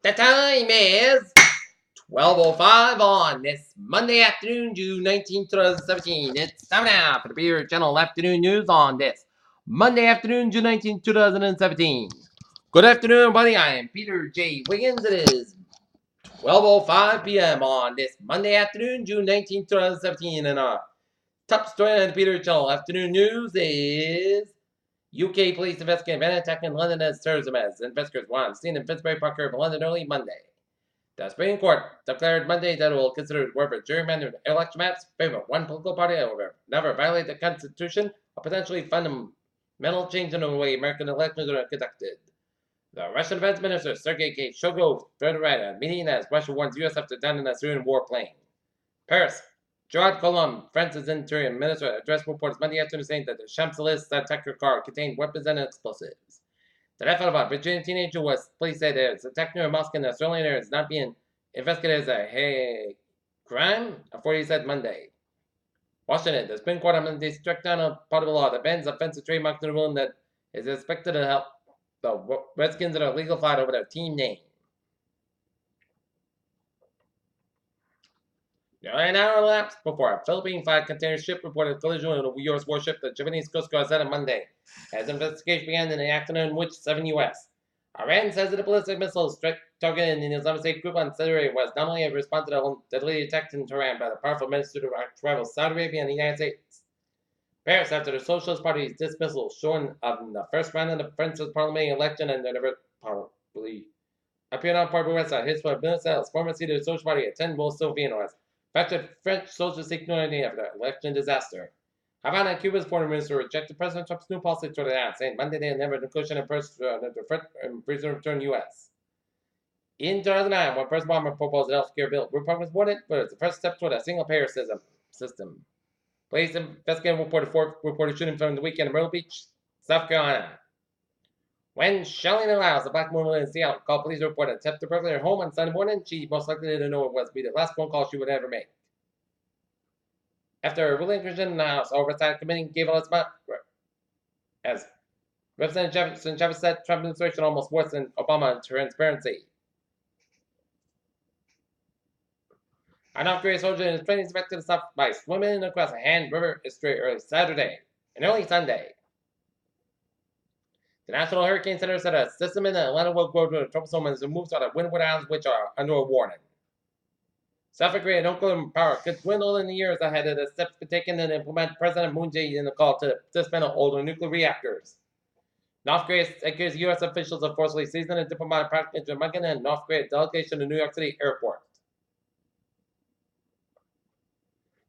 The time is 12:05 on this Monday afternoon, June 19th, 2017. It's time now for the Beer Channel Afternoon News on this Monday afternoon, June 19th, 2017. Good afternoon, everybody. I am Peter J. Wiggins. It is 12:05 p.m. on this Monday afternoon, June 19th, 2017. And our top story on the Peter Channel Afternoon News is UK police investigate van attack in London as terrorism as investigators want seen in Finsbury Park of London early Monday. The Supreme Court declared Monday that it will consider whether gerrymandered election maps favor one political party over never violate the Constitution or potentially fundamental change in the way American elections are conducted. The Russian Defense Minister Sergei Shoigu threatened at a meeting as Russia warns U.S. after downing a Syrian warplane. Paris. Gerard Collomb, France's interior minister, addressed reporters Monday afternoon saying that the Champs-Élysées attacker car contained weapons and explosives. The death of a Virginia teenager was, police said, it's attack near a mosque in the Australian area is not being investigated as a hate crime, authorities said Monday. Washington, the Supreme Court on Monday struck down a part of the law that bans offensive trademarks in a ruling that is expected to help the Redskins in a legal fight over their team name. Nearly an hour elapsed before a Philippine-flagged container ship reported a collision with a U.S. warship, the Japanese Coast Guard said on Monday, as investigation began in the afternoon in which 7 U.S. Iran says that a ballistic missile struck targeted in the Islamic State group on Saturday was not only a response to the deadly attack in Tehran by the powerful minister to rival Saudi Arabia and the United States. Paris, after the Socialist Party's dismissal shown of the first round of the French parliamentary election and never probably appeared on Party website, his former seat of the Social Party attended both Soviet was affected French socialists ignoring after the election disaster. Havana, Cuba's foreign minister, rejected President Trump's new policy toward Iran, saying Monday they had never negotiated a prisoner return U.S. In 2009, when President Obama proposed an health care bill, Republicans voted, but it's the first step toward a single-payer system. Police investigating reported shooting from the weekend in Myrtle Beach, South Carolina. When shelling allows, a black woman in Seattle called police to report an attempt to burgle her home on Sunday morning. She most likely didn't know it was the last phone call she would ever make. After a relinquishment in the House Oversight Committee gave a spot, as Representative Jefferson said, Trump administration almost worse than Obama in transparency. A North Korean soldier in his training is expected to stop by swimming across a Han River estuary early Saturday and early Sunday. The National Hurricane Center said a system in the Atlantic will grow to a tropical storm as it moves out of windward islands which are under a warning. South Korea nuclear power could dwindle in the years ahead of the steps taken to implement President Moon Jae-in's call to dismantle older nuclear reactors. North Korea accused U.S. officials of forcibly seizing a diplomatic practice in Jamaica and North Korea delegation to New York City airport.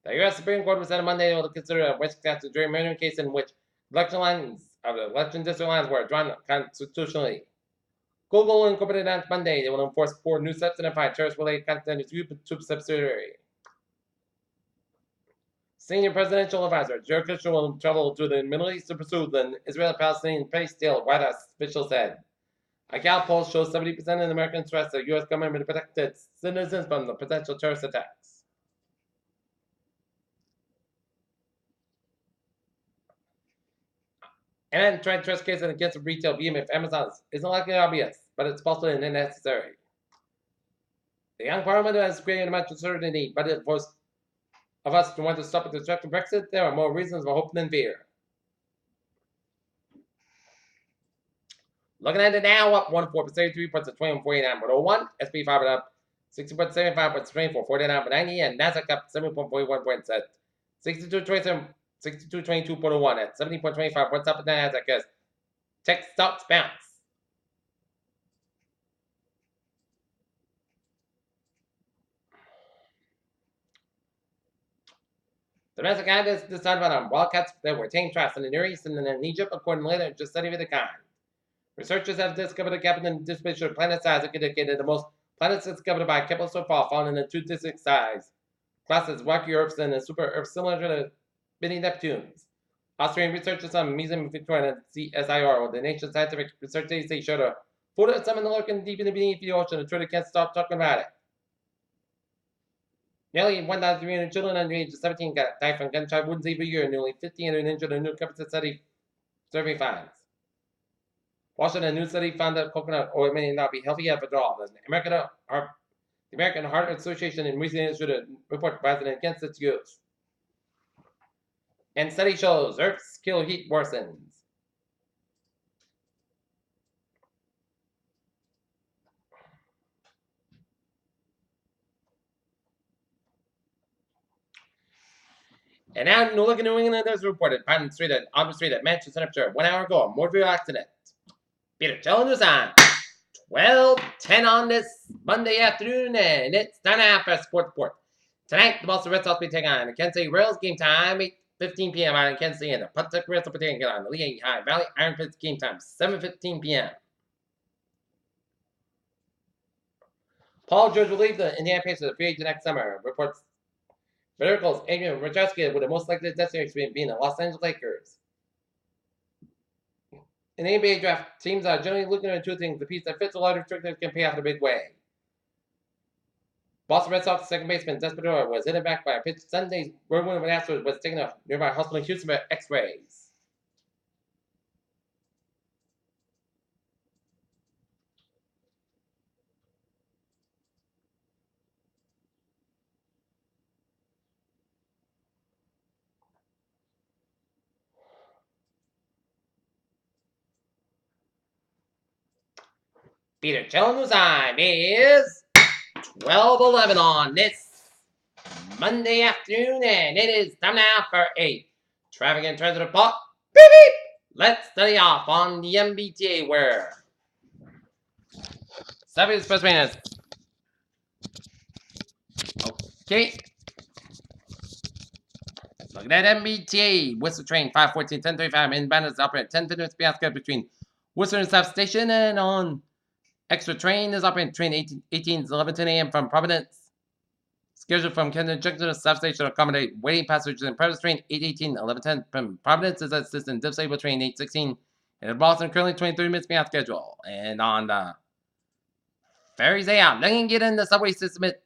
The U.S. Supreme Court was said on Monday able to consider a Wisconsin gerrymandering case in which election district lines were drawn constitutionally. Google incorporated on Monday they will enforce 4 new steps and identify terrorist-related content to YouTube subsidiary. Senior presidential advisor Jared Kushner will travel to the Middle East to pursue the Israeli-Palestinian peace deal, White House officials said. A Gallup poll shows 70% of Americans trust the U.S. government to protect its citizens from the potential terrorist attacks. An antitrust case against a retail behemoth Amazon isn't likely obvious, but it's possible and unnecessary. The young parliament has created much uncertainty, but it was of us to want to stop a destructive Brexit. There are more reasons for hope than fear. Looking at it now, up 1.73 points at 21.49.01. SP 5 up 60.75 points at 24.49.90, and Nasdaq up 7.41 points at 62.27. 62.22.01 at 70.25 points up and down Nasdaq as tech stocks bounce. Domestic analysts decided on wildcats that were tame traps in the Near East and in Egypt, according to later just study of the kind. Researchers have discovered a gap in the distribution of planet size that indicated the most planets discovered by Kepler so far fall in the 2 distinct size classes, rocky Earths and a super Earth similar to the mini Neptunes. Austrian researchers on Museum Victoria and CSIR, or the National Scientific Research Agency, showed a photo of something lurking deep beneath the ocean and Twitter can't stop talking about it. Nearly 1,300 children under the age of 17 die from gunshot wounds every year, and nearly 1,500 injured in a new Capital study survey finds. Washington, a new study found that coconut oil may not be healthy after all. The American Heart Association in recent issued a report advising against its use. And study shows Earth's kill heat worsens. And now, look in New England, there's reported Pine Street at August Street at Manchester, Hampshire, 1 hour ago, a motor vehicle accident. Peter Chell News on 12:10 on this Monday afternoon, and it's time now for Sports Report. Tonight, the Boston Red Sox will be taking on the Kansas City Royals. Game time 8:15 p.m. out in Kansas City, and the Pawtucket Reds will be taking on the Lehigh Valley Iron Pits. Game time 7:15 p.m. Paul George will leave the Indiana Pacers as a free agent next summer. Reports Miracles Adrian Wojnarowski with the most likely destination being the Los Angeles Lakers. In the NBA draft, teams are generally looking at two things: the piece that fits a lot of restrictions can pay off in a big way. Boston Red Sox second baseman Desperado was hit back by a pitch Sunday's road win with Astros was taken to nearby hospital in Houston for X-rays. Peter Jones' time is 12:11 on this Monday afternoon, and it is time now for a traffic and transit report. Beep beep! Let's study off on the MBTA where Savvy's first minutes. Okay. Look at that MBTA. Worcester train 514 1035 inbound is operating 10 minutes beyond between Worcester and South Station, and on extra train is operating train 18 11:10 a.m. from Providence. Scheduled from Camden Junction to South Station to accommodate waiting passengers in Providence train 818 11:10 from Providence is assistant disabled train 816. And in Boston, currently 23 minutes beyond schedule. And on the ferries day out, they can get in the subway system at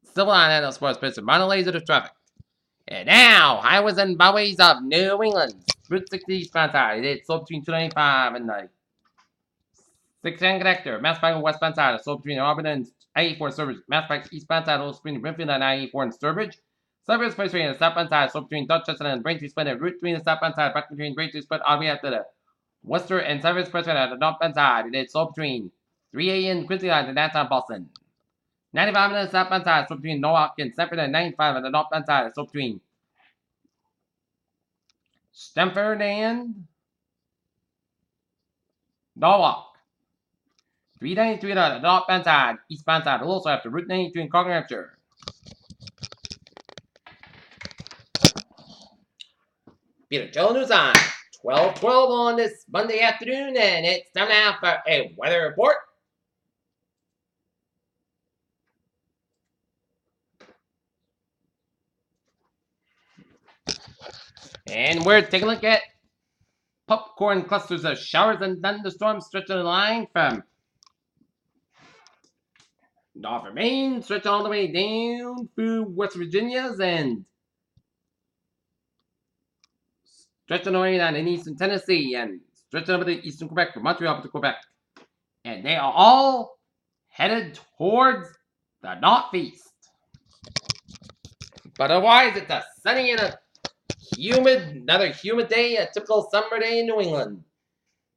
Civil Line and the sports pitch minor laser to traffic. And now, highways and byways of New England. Route 60 eastbound side, it's sold between 295 and the 610 connector. Mass Pike westbound side, it's sold between Auburn and I-84 Sturbridge. Mass Pike eastbound side, it's between Brimfield and I-84 and Sturbridge. Suburbs Place Street and the southbound side, sold between Dorchester and Braintree Split. And Route 3 and the southbound side, back between Braintree Split, all the way after the Worcester and Suburbs Place Street at the northbound side. And it's sold between 3A and Quincy Line and downtown Boston. 95 on the southbound side, sold between Norwalk and Stamford, and 95 on the northbound side, sold between Stamford and Norwalk. 393 on the northbound side, eastbound side, also after Route 92 in Concord, Hampshire. Peter Joe News on 12:12 on this Monday afternoon, and it's time now for a weather report. And we're taking a look at popcorn clusters of showers and thunderstorms stretching the line from Northern Maine, stretching all the way down through West Virginia's and stretching away down in eastern Tennessee and stretching over to eastern Quebec from Montreal to Quebec. And they are all headed towards the northeast. But otherwise, it's a sunny and another humid day, a typical summer day in New England.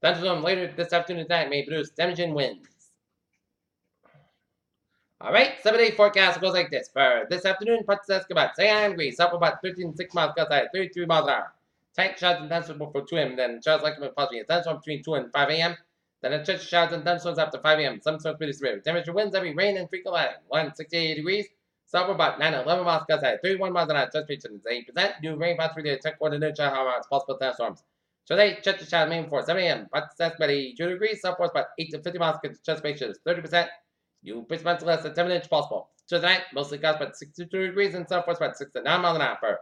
Thunderstorm later this afternoon tonight may produce damaging winds. Alright, 7-day forecast goes like this. For this afternoon, parts of about 9 degrees, up about 13.6 miles outside, 33 miles an hour. Tight showers and thunderstorms for 2 a.m., then showers likely possibly a thunderstorm between 2 and 5 a.m. Then a church showers and thunderstorms after 5 a.m. Some storms pretty severe. Temperature winds, heavy rain, and frequent lightning. 168 degrees. South about 9 and 11 miles outside, 31 miles an hour. Touch rate is 8%. New rain possibly to check coordinate how much possible thunderstorms. Today, church showers mainly for 7 a.m. Parts of about 82 degrees. South force about 8 to 50 miles. Chest rate is 30%. New pitch about less than 7 inches possible. Tonight, mostly clouds about 62 degrees and south force about 6 to 9 miles an hour. For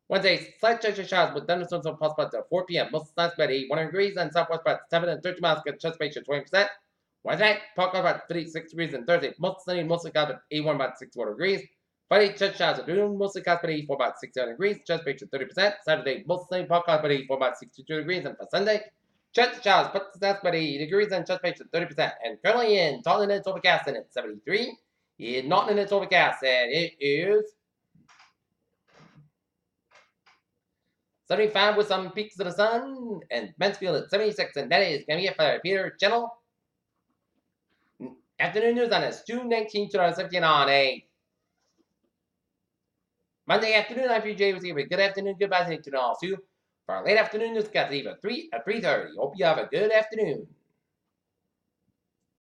Wednesday, slight chance showers with thunderstorms are possible at 4 p.m. Most nights about 81 degrees and south force about 7 and 30 miles. Chest rate is 20%. Wednesday, park about 36 degrees and Thursday, most sunny, mostly clouds at 81 about 64 degrees. Friday, church showers at noon, mostly clouds about 84 about 67 degrees. Chest rate is 30%. Saturday, most sunny, park clouds about 84 about 62 degrees. And for Sunday, Chest showers, but that's 80 degrees and chest patient 30%. And currently in Taunton, it's overcast and it's 73. In Naughton, it's overcast and it is 75 with some peaks of the sun. And Mansfield at 76. And that is going to be it for Peter Channel Afternoon News on this June 19, 2017 on a Monday afternoon. I'm PJ with you. Good afternoon, goodbye to all of you. For our late afternoon news, got to leave at 3:30. Hope you have a good afternoon.